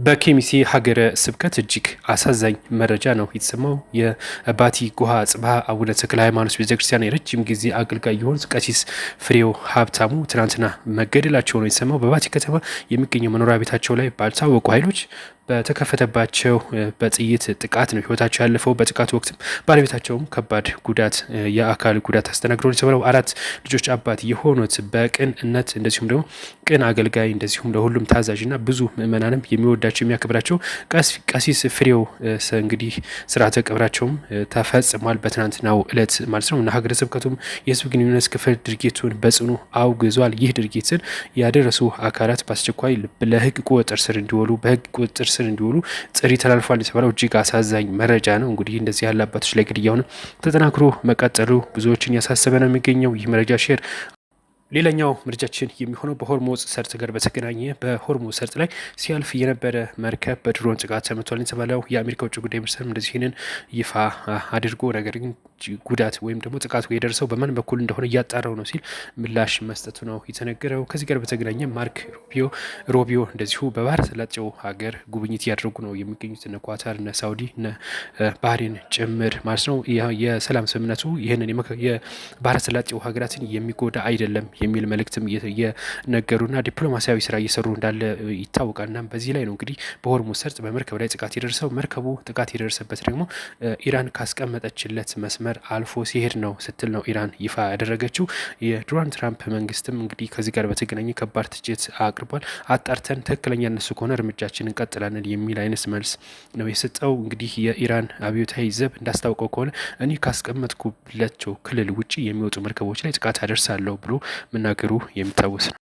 በኬሚሴ ሀገረ ስብከት እጅግ አሳዛኝ መረጃ ነው የተሰማው። የባቲ ጎሃ ጽባህ አቡነ ተክለ ሃይማኖት ቤተክርስቲያን የረጅም ጊዜ አገልጋይ የሆኑት ቀሲስ ፍሬው ሀብታሙ ትናንትና መገደላቸው ነው የተሰማው። በባቲ ከተማ የሚገኘው መኖሪያ ቤታቸው ላይ ባልታወቁ ኃይሎች በተከፈተባቸው በጥይት ጥቃት ነው ህይወታቸው ያለፈው። በጥቃቱ ወቅትም ባለቤታቸውም ከባድ ጉዳት የአካል ጉዳት አስተናግደው የተሰበረው። አራት ልጆች አባት የሆኑት በቅንነት እንደዚሁም ደግሞ ቅን አገልጋይ እንደዚሁም ለሁሉም ታዛዥና ብዙ ምእመናንም የሚወዳቸው የሚያከብራቸው ቀሲስ ፍሬው እንግዲህ ስርዓተ ቀብራቸውም ተፈጽሟል በትናንትናው እለት ማለት ነው። እና ሀገረ ስብከቱም የህዝብ ግንኙነት ክፍል ድርጊቱን በጽኑ አውግዟል። ይህ ድርጊትን ያደረሱ አካላት በአስቸኳይ ለህግ ቁጥጥር ስር እንዲውሉ በህግ ቁጥጥር ስር እንዲውሉ ጥሪ ተላልፏል የተባለው እጅግ አሳዛኝ መረጃ ነው። እንግዲህ እንደዚህ ያለ አባቶች ላይ ግድያውን ተጠናክሮ መቀጠሉ ብዙዎችን ያሳሰበ ነው የሚገኘው። ይህ መረጃ ሼር ሌላኛው ምርጫችን የሚሆነው በሆርሙዝ ሰርጥ ጋር በተገናኘ በሆርሙዝ ሰርጥ ላይ ሲያልፍ የነበረ መርከብ በድሮን ጥቃት ተመቷል የተባለው የአሜሪካ ውጭ ጉዳይ ሚኒስትር እንደዚህ ይህንን ይፋ አድርጎ ነገር ግን ጉዳት ወይም ደግሞ ጥቃቱ የደረሰው በማን በኩል እንደሆነ እያጣራው ነው ሲል ምላሽ መስጠቱ ነው የተነገረው። ከዚህ ጋር በተገናኘ ማርክ ሮቢዮ እንደዚሁ በባህረ ሰላጤው ሀገር ጉብኝት እያደረጉ ነው የሚገኙት እነ ኳታር እነ ሳውዲ እነ ባህሬን ጭምር ማለት ነው። የሰላም ስምምነቱ ይህንን የባህረ ሰላጤው ሀገራትን የሚጎዳ አይደለም የሚል መልእክትም እየነገሩና ዲፕሎማሲያዊ ስራ እየሰሩ እንዳለ ይታወቃል። እና በዚህ ላይ ነው እንግዲህ በሆርሙዝ ሰርጥ በመርከብ ላይ ጥቃት የደረሰው። መርከቡ ጥቃት የደረሰበት ደግሞ ኢራን ካስቀመጠችለት መስመር አልፎ ሲሄድ ነው ስትል ነው ኢራን ይፋ ያደረገችው። የዶናልድ ትራምፕ መንግስትም እንግዲህ ከዚህ ጋር በተገናኘ ከባድ ትችት አቅርቧል። አጣርተን ትክክለኛ እነሱ ከሆነ እርምጃችን እንቀጥላለን የሚል አይነት መልስ ነው የሰጠው። እንግዲህ የኢራን አብዮታዊ ዘብ እንዳስታውቀው ከሆነ እኔ ካስቀመጥኩላቸው ክልል ውጭ የሚወጡ መርከቦች ላይ ጥቃት አደርሳለሁ ብሎ መናገሩ የሚታወስ ነው።